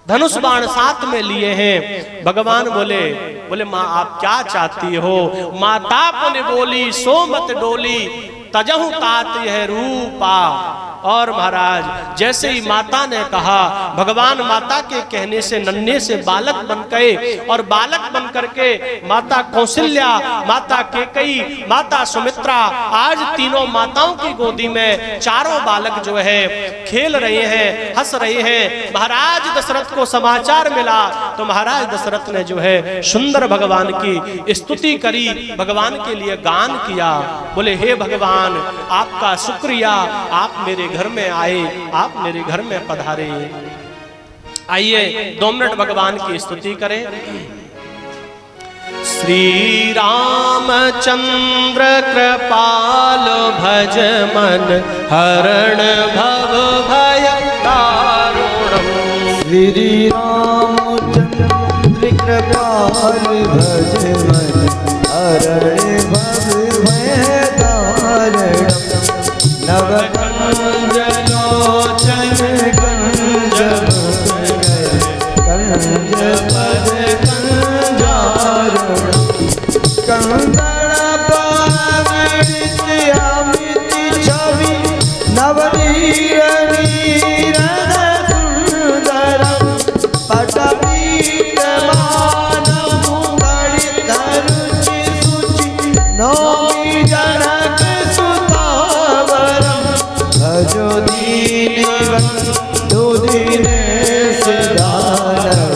धनुष बाण साथ में लिए हैं। भगवान बोले माँ आप क्या चाहती हो? माता पुन बोली सो मत डोली, तजहु तात यह रूपा। और महाराज जैसे ही माता ने कहा, भगवान माता के कहने से नन्हे से बालक बन गए, और बालक बन करके माता कौशल्या, माता केकई, माता सुमित्रा, आज तीनों माताओं की गोदी में चारों बालक जो है खेल रहे हैं, हंस रहे हैं। महाराज दशरथ को समाचार मिला तो महाराज दशरथ ने जो है सुंदर भगवान की स्तुति करी, भगवान के लिए गान किया। बोले हे भगवान आपका शुक्रिया, आप मेरे घर में आए, आप मेरे घर में पधारे। आइए 2 मिनट भगवान की स्तुति करें। श्री रामचंद्र कृपाल भज मन हरण भव भय दारुणम्। श्री रामचंद्र कृपाल भज मन हरण भव भय दारुणम्। नव कंज लोचन कंज कंज पद कंजारुण। कंदड़ पावित अमित छवि नवनीर नीरद सुंदरम। पटपीत मानव गणित रुचि सुचि नौमि जनक सुतावरम। भजो दीनबंधु दीनेश दानव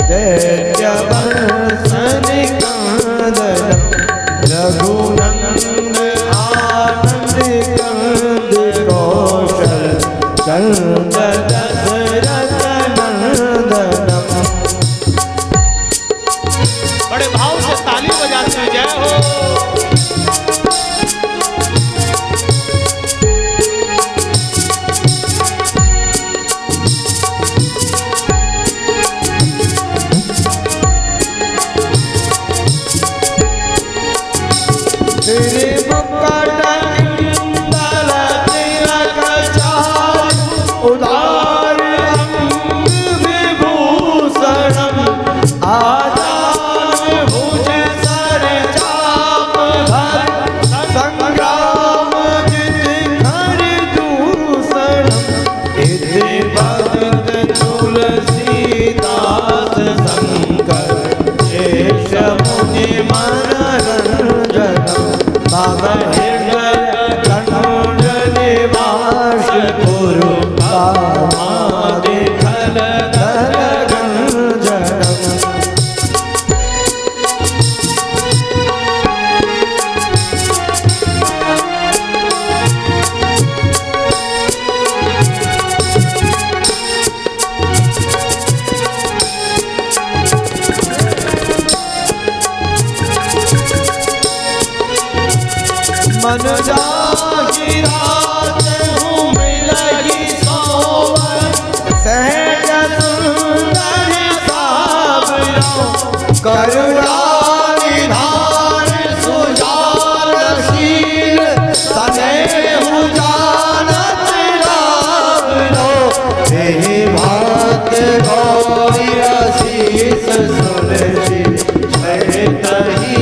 दैत्य बंसन कंदनम। रघुनंदन आनंद कंद कौशल कंद दशरथ नंदनम। बड़े भाव से ताली बजाते जय हो। तेरे मुकुट इंदल तिलक चारु उदार अंग विभूषणम। आजान भुज सर चाप धर संग्राम जित खर दूषणम। इति भक्त तुलसीदास शंकर शेष मुनि मनोरंजनम। मम हृदय कंठ निवास गुरु कामादि खल दल गंजनम। मन जाहि रात हूँ मिलगी सोवर। सहज सुंदर सावरो करुणा निधान सुजानशील। स्नेहु जानत रावरो एहि भात गौरी असीस सुनसी। तही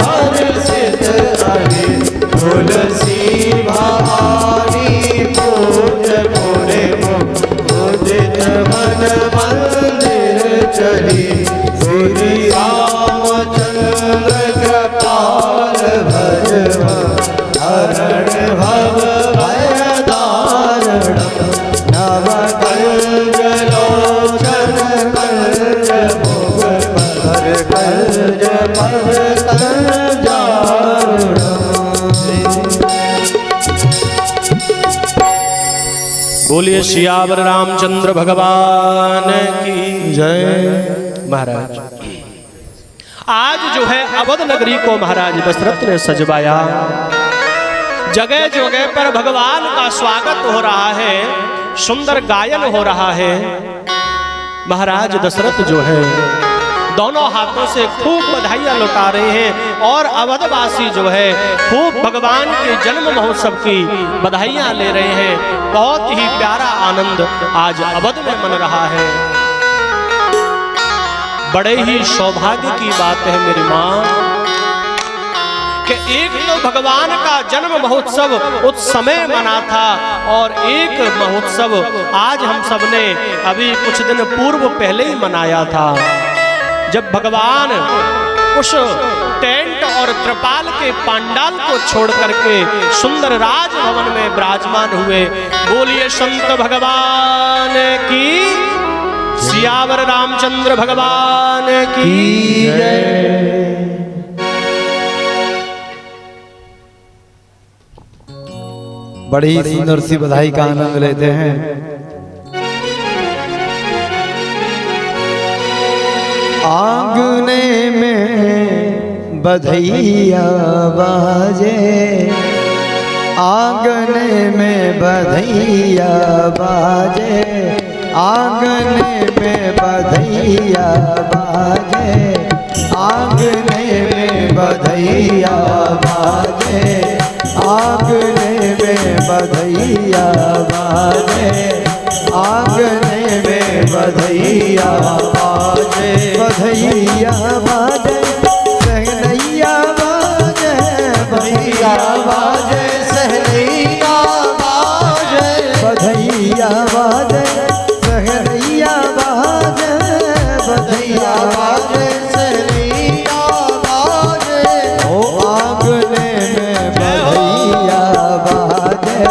हर्षित हरि तुलसी भवानी पूज पुरे मुदित मन मंदिर चली। श्री रामचंद्र कृपाल भज हरण भव भय दारुणम्। नव कंज लोचन कंज मुख कर कंज पद कंजारुणम्। बोलिए सियावर रामचंद्र भगवान की जय। महाराज आज जो है अवध नगरी को महाराज दशरथ ने सजवाया। जगह जगह पर भगवान का स्वागत हो रहा है, सुंदर गायन हो रहा है। महाराज दशरथ जो है दोनों हाथों से खूब बधाइयां लौटा रहे हैं, और अवधवासी जो है खूब भगवान के जन्म महोत्सव की बधाइयां ले रहे हैं। बहुत ही प्यारा आनंद आज अवध में मन रहा है। बड़े ही सौभाग्य की बात है मेरी माँ कि एक तो भगवान का जन्म महोत्सव उस समय मना था और एक महोत्सव आज हम सब ने अभी कुछ दिन पूर्व पहले ही मनाया था, जब भगवान उस टेंट और त्रिपाल के पांडाल को छोड़ करके सुंदर राजभवन में विराजमान हुए। बोलिए संत भगवान की, सियावर रामचंद्र भगवान की जय। बड़ी सुंदर सी बधाई का आनंद लेते हैं। आंगने में बधैया बाजे, आंगने में बधैया बाजे, आंगने में बधैया बाजे, आंगने में बधैया बाजे, आंगने में बधैया बाजे, आंगने में बधैया बाजे, बधैया बाजे, सहनैया बाजे, बधैया बाजे, सहनैया बाजे, बधैया बाजे, सहनैया बाजे, बधैया बाजे, सहनैया बाजे। ओ आंगने में बधैया बाजे,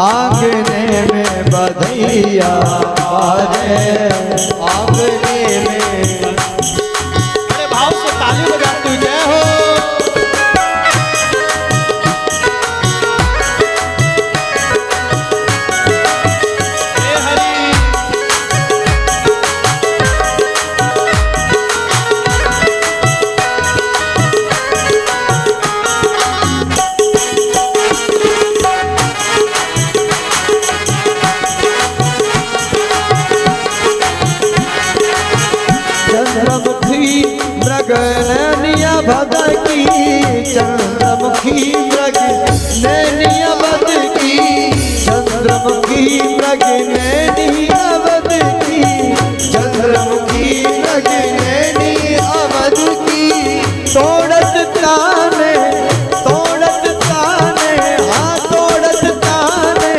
आंगने में बधैया बाजे, आंगने में। बड़े भाव से ताली बजाते हुए जय हो। हे हरि। चंद्रमुखी मृगनैनिया भदकी, चंद्रमुखी मृगनैनिया भदकी, चंद्रमुखी मृगनैनिया भदकी, चंद्रमुखी मृगनैनिया भदकी। तोड़त ताने, तोड़त ताने, हाँ तोड़त ताने,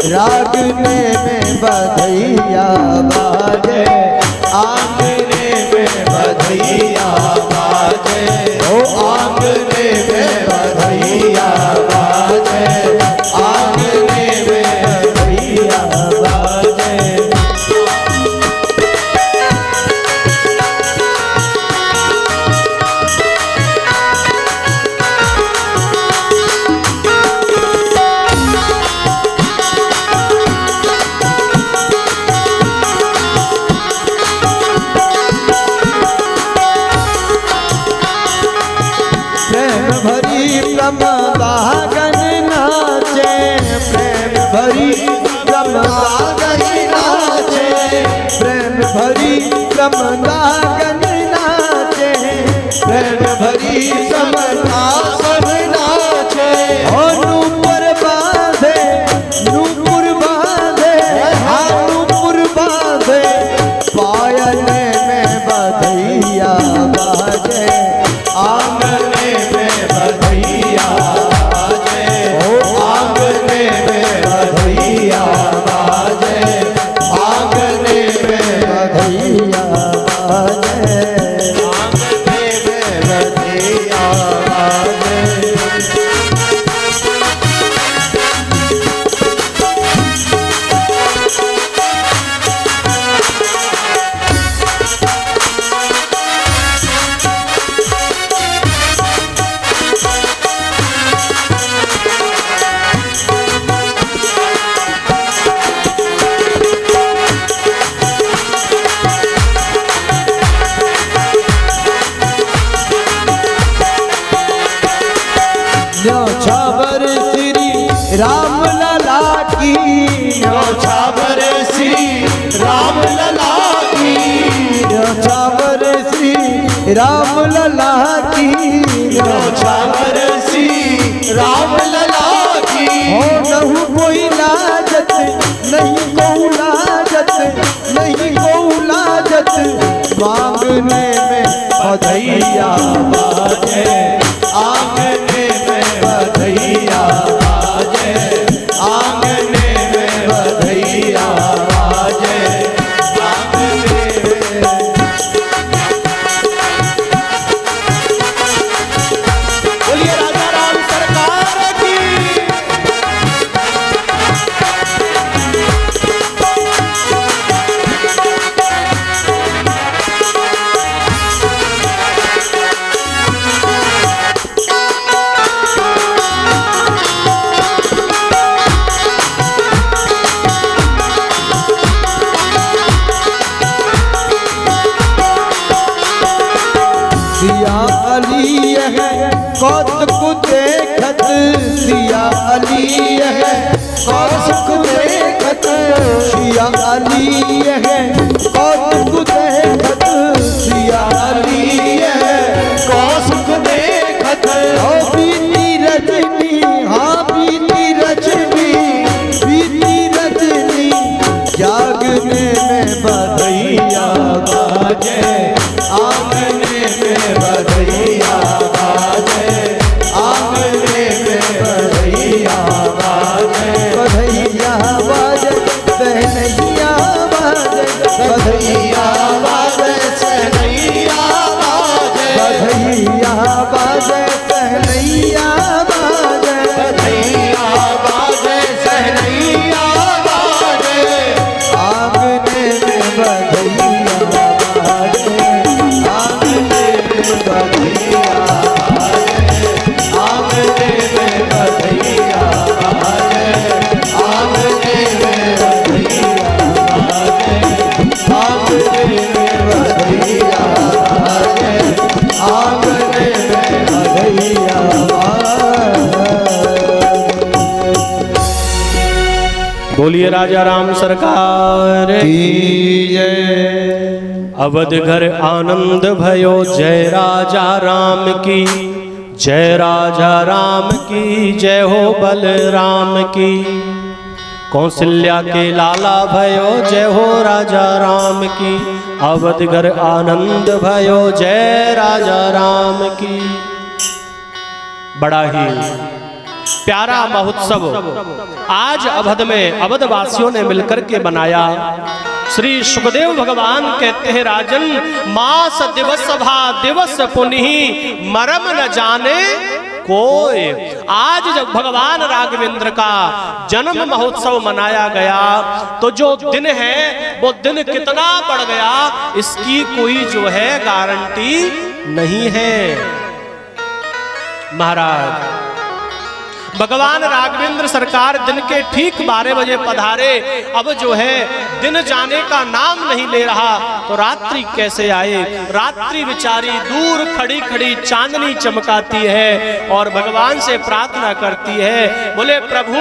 रागने में बधैया बाजे, आंगने में बधैया बाजे, ओ आंगने में बधैया बाजे, आंगने में बधैया बाजे। प्रेम भरी प्रमदागन नाचे, प्रेम भरी प्रमदागन नाचे, प्रेम भरी प्रमदागन नाचे, प्रेम भरी प्रमदागन नाचे। और नूपुर बांधे, नूपुर बांधे, हाँ नूपुर बांधे, पायले में बधैया बाजे, आंगने में बधैया बाजे, ओ आंगने में बधैया बाजे, आंगने में बधैया बाजे, आंगने में बधैया बाजे। न्योछावर श्री राम लला की, न्योछावर श्री राम लला की, न्योछावर श्री राम लला की, न्योछावर श्री राम लला की। हो नहु कोई लाजत, नहीं को लाजत, नहीं को लाजत, मांग आंगने में बधैया बाजे, आंगने में बधैया बाजे, आंगने में बधैया बाजे, आंगने में। बोलिए राजा राम सरकार की। सिया अली है कौतुक देखत, सिया अली है कौतुक देखत, सिया अली है कौतुक देखत, सिया अली है कौतुक देखत। ओ बीती रजनी, हाँ बीती रजनी, बीती रजनी, जागने में बधैया बाजे, आंगने में बधैया बाजे, आंगने में बधैया बाजे, बधैया बाजे, सहनैया बाजे, बधैया बाजे, सहनैया बाजे, बधैया बाजे, सहनैया बाजे, बधैया बाजे, सहनैया बाजे, आंगने में बधैया बाजे, आंगने में बधैया बाजे, आंगने में बधैया बाजे, आंगने में बधैया बाजे, आंगने में बधैया बाजे, आंगने में बधैया बाजे। बोलिए राजा राम सरकार की जय। अवध घर आनंद भयो, जय राजा राम की, जय राजा राम की, जय हो बलराम की। कौशल्या के लाला भयो, जय हो राजा राम की, अवध घर आनंद भयो, जय राजा राम की। बड़ा ही प्यारा महोत्सव आज अवध में अवध वासियों ने मिलकर के बनाया। श्री सुखदेव भगवान कहते हैं, राजन मास दिवस भा दिवस पुनि मरम न जाने कोई। आज जब भगवान राघवेंद्र का जन्म महोत्सव मनाया गया तो जो दिन है वो दिन कितना बढ़ गया इसकी कोई जो है गारंटी नहीं है। महाराज भगवान राघवेंद्र सरकार दिन के ठीक 12 बजे पधारे। अब जो है दिन जाने का नाम नहीं ले रहा तो रात्रि कैसे आए। रात्रि बेचारी दूर खड़ी खड़ी चांदनी चमकाती है और भगवान से प्रार्थना करती है, बोले प्रभु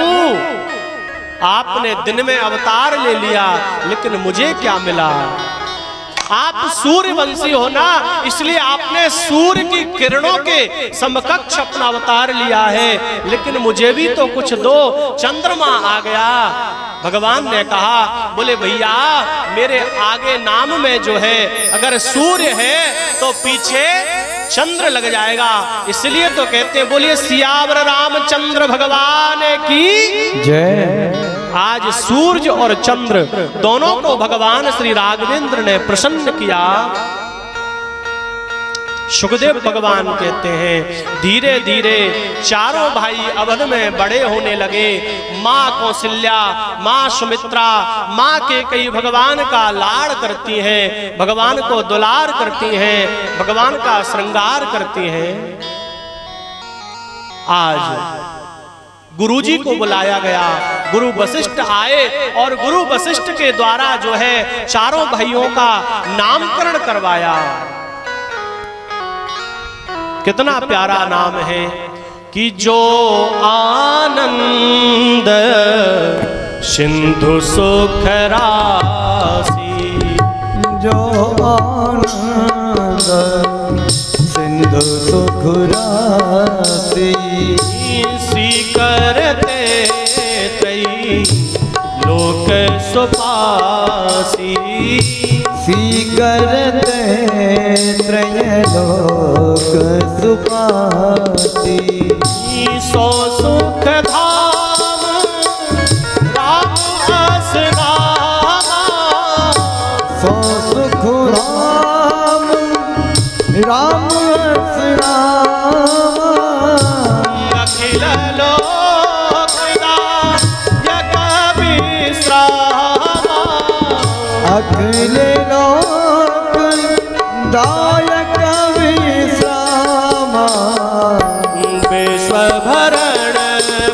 आपने दिन में अवतार ले लिया लेकिन मुझे क्या मिला। आप सूर्यवंशी हो ना, इसलिए आपने सूर्य की किरणों के समकक्ष अपना अवतार लिया है, लेकिन मुझे भी तो कुछ दो। चंद्रमा आ गया। भगवान ने कहा, बोले भैया मेरे आगे नाम में जो है अगर सूर्य है तो पीछे चंद्र लग जाएगा, इसलिए तो कहते हैं बोलिए सियावर रामचंद्र भगवान की जय। आज सूर्य और चंद्र दोनों को भगवान श्री राघवेंद्र ने प्रसन्न किया। सुखदेव भगवान कहते हैं धीरे धीरे चारों भाई अवध में बड़े होने लगे। माँ कौशल्या, माँ सुमित्रा, माँ के कई भगवान का लाड़ करती हैं, भगवान को दुलार करती हैं, भगवान का श्रृंगार करती हैं। आज गुरुजी को बुलाया गया, गुरु वशिष्ठ आए और गुरु वशिष्ठ के द्वारा जो है चारों भाइयों का नामकरण करवाया। कितना प्यारा नाम है कि जो आनंद सिंधु सुख राशि, जो आनंद सिंधु सुख राशि, करते तई लोक सुपासी, करते त्रयलोक सुपाती। सो सुख धाम राम हस नामा, सो सुख राम राम हस नामा। अखिल लोक दायक विश्रामा, अखिल लोक दायक विश्रामा। विश्व भरण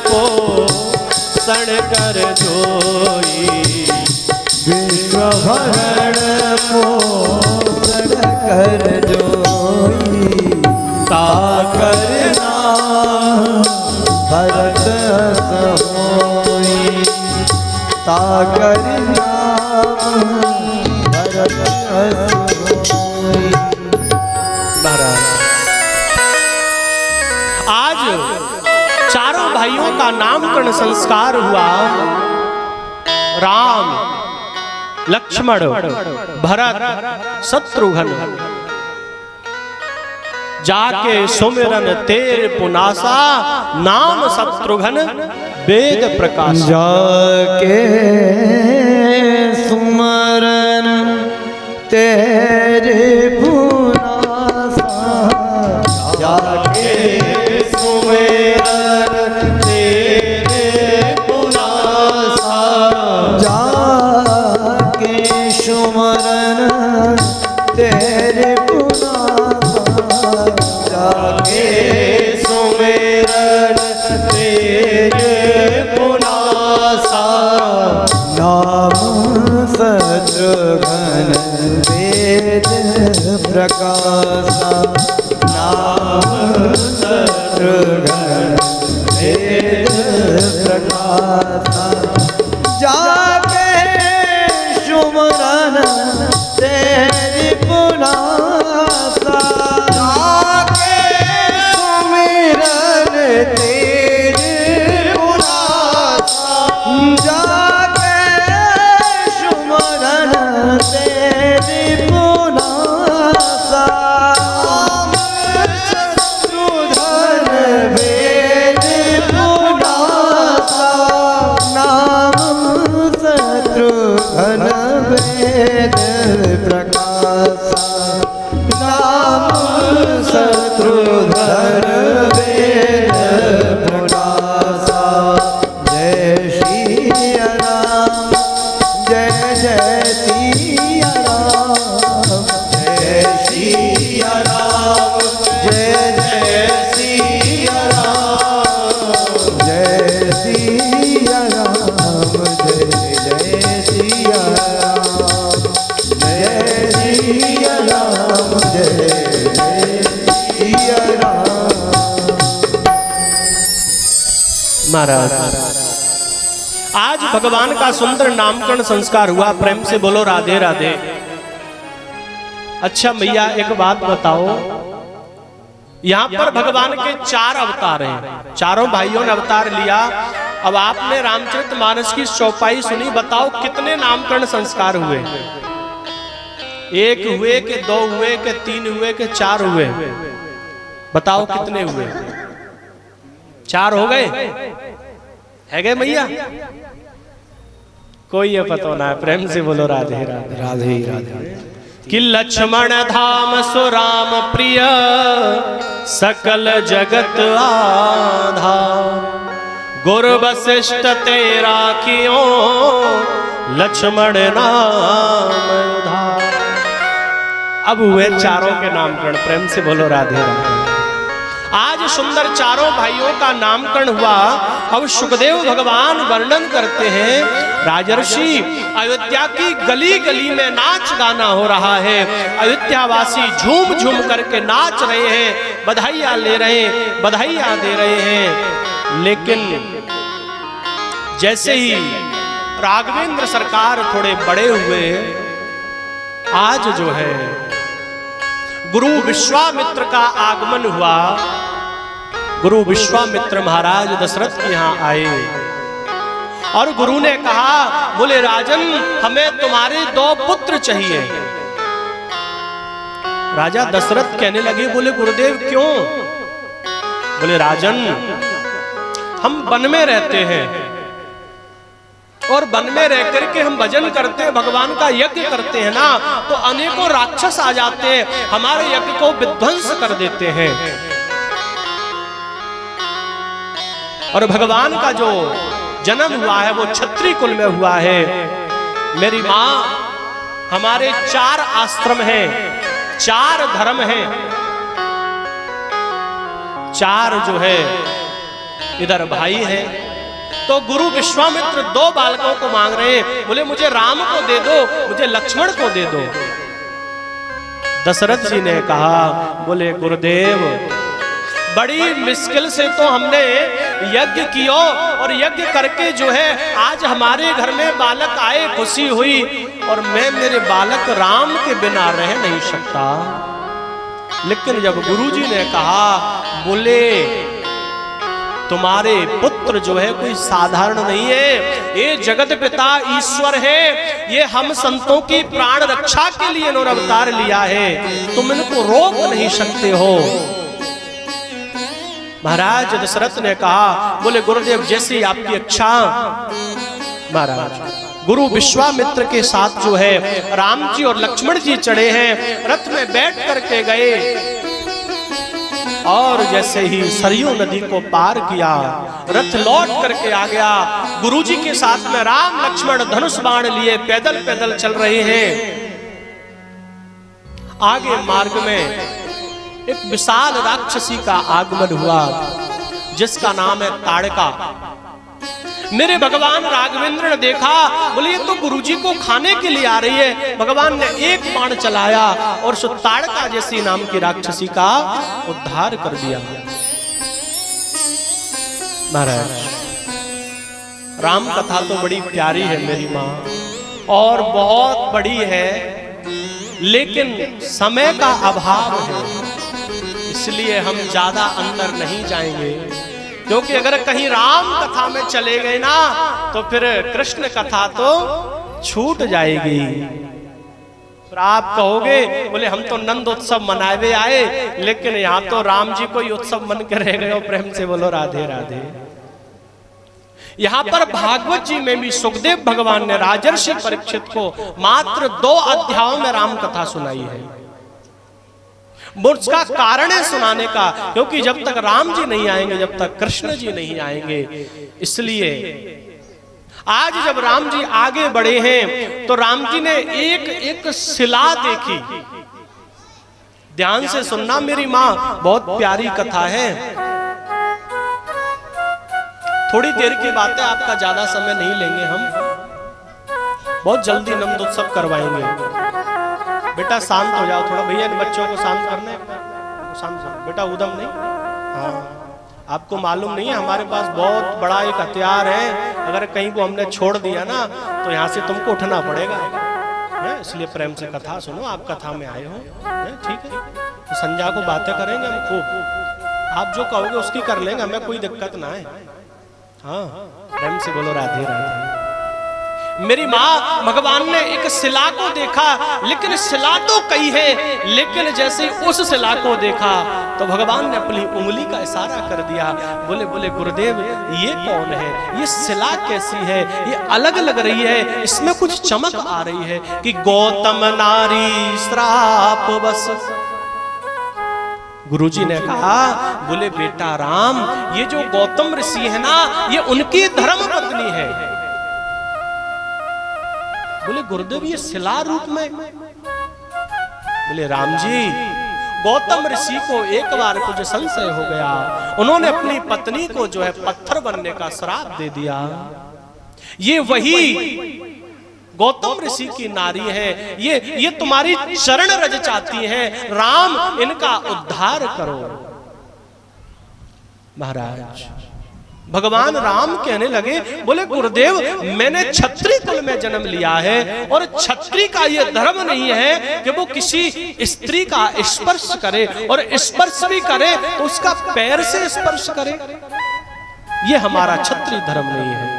पोषण कर जोई, विश्व भरण पोषण कर जोई। ताकर नाम भरत अस होई, ताकर नाम भरत अस होई। महाराज आज चारों भाइयों का नामकरण संस्कार हुआ। राम, लक्ष्मण, भरत, शत्रुघ्न जाके सुमिरन तेरे पुनासा, नाम शत्रुघ्न वेद प्रकाश। जाके सुमरन तेरे पुनासा, जाके सुमिरन तेरे पुनासा, जाके सुमरन तेरे पुनासा। जाके सुमिरन तेरे पुनासा, नाम शत्रुघ्न वेद प्रकाशा। नाम शत्रुघ्न वेद प्रकाशा। जाके सुमरन तेरी पुनासा, जाके सुमिरन तेरी पुनासा। जाके सुमरन तेरी पुनासा। शत्रुघ्न वेद पुनासा, नाम शत्रुघ्न वेद प्रकाशा। नाम शत्रुघ्न वेद प्रकाशा। जय श्री राम, जय जय श्री राम, जय श्री राम, जय जय श्री राम, जय श्री राम, जय जय श्री राम, जय श्री राम, जय जय श्री राम। महाराज आज भगवान का सुंदर नामकरण संस्कार हुआ। प्रेम से बोलो राधे राधे। अच्छा मैया एक बात बताओ, यहाँ पर भगवान के 4 अवतार हैं, चारों भाइयों ने अवतार लिया। अब आपने रामचरितमानस की चौपाई सुनी, बताओ कितने नामकरण संस्कार हुए? 1 हुए कि 2 हुए कि 3 हुए कि 4 हुए? बताओ कितने हुए? 4 हो गए? है गए मैया? कोई ये पता ना है। प्रेम से बोलो राधे राधे। राधे राधे। कि लक्ष्मण धाम सुराम प्रिय, सकल जगत आधार। गुरु वशिष्ठ तेरा कियो, लक्ष्मण नाम उधार। अब हुए चारों के नामकरण। प्रेम से बोलो राधे राधे। आज सुंदर चारों भाइयों का नामकरण हुआ। अब सुखदेव भगवान वर्णन करते हैं, राजर्षि अयोध्या की गली गली में नाच गाना हो रहा है। अयोध्यावासी झूम झूम करके नाच रहे हैं, बधाइयां ले रहे हैं, बधाइयां दे रहे हैं। लेकिन जैसे ही राघवेंद्र सरकार थोड़े बड़े हुए, आज जो है गुरु विश्वामित्र का आगमन हुआ। गुरु विश्वामित्र महाराज दशरथ के यहाँ आए और गुरु ने कहा, बोले राजन हमें तुम्हारे 2 पुत्र चाहिए। राजा दशरथ कहने लगे, बोले गुरुदेव क्यों? बोले राजन, हम वन में रहते हैं और वन में रह करके हम भजन करते हैं, भगवान का यज्ञ करते हैं ना, तो अनेकों राक्षस आ जाते हैं, हमारे यज्ञ को विध्वंस कर देते हैं। और भगवान का जो जन्म हुआ है वो क्षत्रिय कुल में हुआ है। मेरी माँ, हमारे 4 आश्रम हैं, 4 धर्म हैं, 4 जो है इधर भाई है। तो गुरु विश्वामित्र 2 बालकों को मांग रहे हैं, बोले मुझे राम को दे दो, मुझे लक्ष्मण को दे दो। दशरथ जी ने कहा, बोले गुरुदेव बड़ी मुश्किल से तो हमने यज्ञ किया और यज्ञ करके जो है आज हमारे घर में बालक आए, खुशी हुई, और मैं मेरे बालक राम के बिना रह नहीं सकता। लेकिन जब गुरुजी ने कहा, बोले तुम्हारे पुत्र जो है कोई साधारण नहीं है, ये जगत पिता ईश्वर है, ये हम संतों की प्राण रक्षा के लिए इन्होंने अवतार लिया है, तुम इनको रोक नहीं सकते हो। महाराज दशरथ ने कहा, बोले गुरुदेव जैसी आपकी इच्छा। महाराज गुरु विश्वामित्र के साथ जो है राम जी और लक्ष्मण जी चढ़े हैं, रथ में बैठ करके गए और जैसे ही सरयू नदी को पार किया, रथ लौट करके आ गया। गुरुजी के साथ में राम लक्ष्मण धनुष बाण लिए पैदल पैदल चल रहे हैं। आगे मार्ग में एक विशाल राक्षसी का आगमन हुआ जिसका नाम है ताड़का। मेरे भगवान राघवेंद्र ने देखा, बोले ये तो गुरुजी को खाने के लिए आ रही है। भगवान ने एक बाण चलाया और सो ताड़का जैसी नाम की राक्षसी का उद्धार कर दिया। महाराज राम कथा तो बड़ी प्यारी है मेरी माँ, और बहुत बड़ी है, लेकिन समय का अभाव है, इसलिए हम ज्यादा अंदर नहीं जाएंगे, क्योंकि अगर कहीं राम कथा में चले गए ना तो फिर कृष्ण कथा तो छूट जाएगी। फिर आप कहोगे, बोले हम तो नंद उत्सव मनाए हुए आए, लेकिन यहाँ तो राम जी को ही उत्सव मन के रह गए हो। प्रेम से बोलो राधे राधे। यहाँ पर भागवत जी में भी सुखदेव भगवान ने राजर्षि परीक्षित को मात्र 2 अध्यायों में राम कथा सुनाई है। उसका कारण है सुनाने का, क्योंकि जब तक राम जी नहीं आएंगे, जब तक कृष्ण जी नहीं आएंगे, इसलिए आज जब राम जी आगे बढ़े हैं तो राम जी ने एक एक शिला देखी। ध्यान से सुनना मेरी माँ, बहुत प्यारी कथा है। थोड़ी देर की बात है, आपका ज्यादा समय नहीं लेंगे हम, बहुत जल्दी नंद उत्सव करवाएंगे। बेटा शांत हो जाओ थोड़ा, भैया इन बच्चों को शांत करना है, शांत बेटा, उदम नहीं। हाँ, आपको मालूम नहीं है हमारे पास बहुत बड़ा एक हथियार है, अगर कहीं को हमने छोड़ दिया ना तो यहाँ से तुमको उठना पड़ेगा, इसलिए प्रेम से कथा सुनो। आप कथा में आए हो, ठीक है, तो संध्या को बातें करेंगे हम खूब, आप जो कहोगे उसकी कर लेंगे, हमें कोई दिक्कत ना है। हाँ, प्रेम से बोलो राधे राधे। मेरी माँ, भगवान ने एक शिला को देखा, लेकिन शिला तो कई है, लेकिन जैसे उस शिला को देखा तो भगवान ने अपनी उंगली का इशारा कर दिया। बोले बोले गुरुदेव ये कौन है, ये शिला कैसी है, ये अलग लग रही है, इसमें कुछ चमक आ रही है कि गौतम नारी श्राप बस। गुरुजी ने कहा, बोले बेटा राम, ये जो गौतम ऋषि है ना, ये उनकी धर्म पत्नी है। बोले गुरुदेव ये शिला रूप में? बोले राम जी, गौतम ऋषि को एक बार कुछ संशय हो गया, उन्होंने अपनी पत्नी को जो है पत्थर बनने का श्राप दे दिया। ये वही गौतम ऋषि की नारी है, ये तुम्हारी चरण रज चाहती है, राम इनका उद्धार करो। महाराज भगवान राम कहने लगे, बोले गुरुदेव मैंने क्षत्रिय कुल में जन्म लिया है, और क्षत्रिय का यह धर्म नहीं है कि वो किसी स्त्री का स्पर्श करे, और स्पर्श भी करे तो उसका पैर से स्पर्श करे, ये हमारा क्षत्रिय धर्म नहीं है।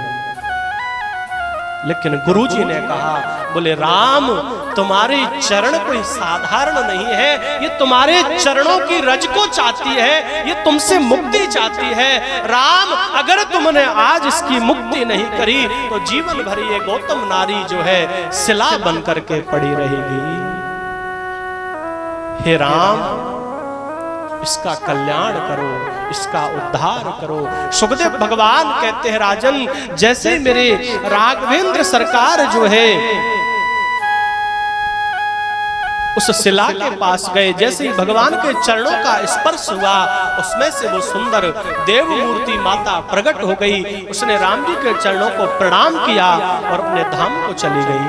लेकिन गुरुजी ने कहा, बोले राम तुम्हारे चरण कोई साधारण नहीं है, ये तुम्हारे चरणों की रज को चाहती है, ये तुमसे मुक्ति चाहती है। राम, अगर तुमने आज इसकी मुक्ति नहीं करी तो जीवन भर ये गौतम नारी जो है शिला बन करके पड़ी रहेगी। हे राम, इसका कल्याण करो, इसका उद्धार करो। सुखदेव भगवान कहते हैं, राजन, जैसे मेरे राघवेंद्र सरकार जो है उस शिला के पास गए, जैसे ही भगवान के चरणों का स्पर्श हुआ, उसमें से वो सुंदर देव मूर्ति माता प्रकट हो गई। उसने राम जी के चरणों को प्रणाम किया और अपने धाम को चली गई।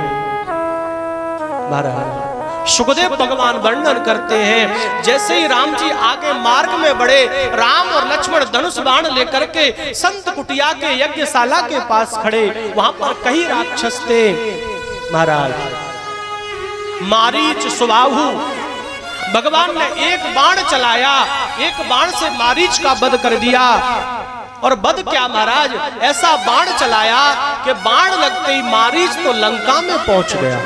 महाराज सुखदेव भगवान वर्णन करते हैं, जैसे ही राम जी आगे मार्ग में बढ़े, राम और लक्ष्मण धनुष बाण लेकर के संत कुटिया के यज्ञशाला के पास खड़े, वहां पर कई राक्षस थे। महाराज मारीच सुबाहु, भगवान ने एक बाण चलाया, एक बाण से मारीच का वध कर दिया। और वध क्या महाराज, ऐसा बाण चलाया कि बाण लगते ही मारीच तो लंका में पहुंच गया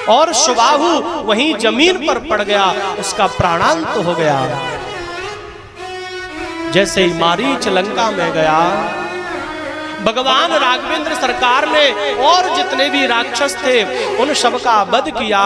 और सुबाहु वहीं जमीन पर पड़ गया, उसका प्राणांत हो गया। जैसे ही मारीच लंका में गया, भगवान राघवेंद्र सरकार ने और जितने भी राक्षस थे उन सब का वध किया।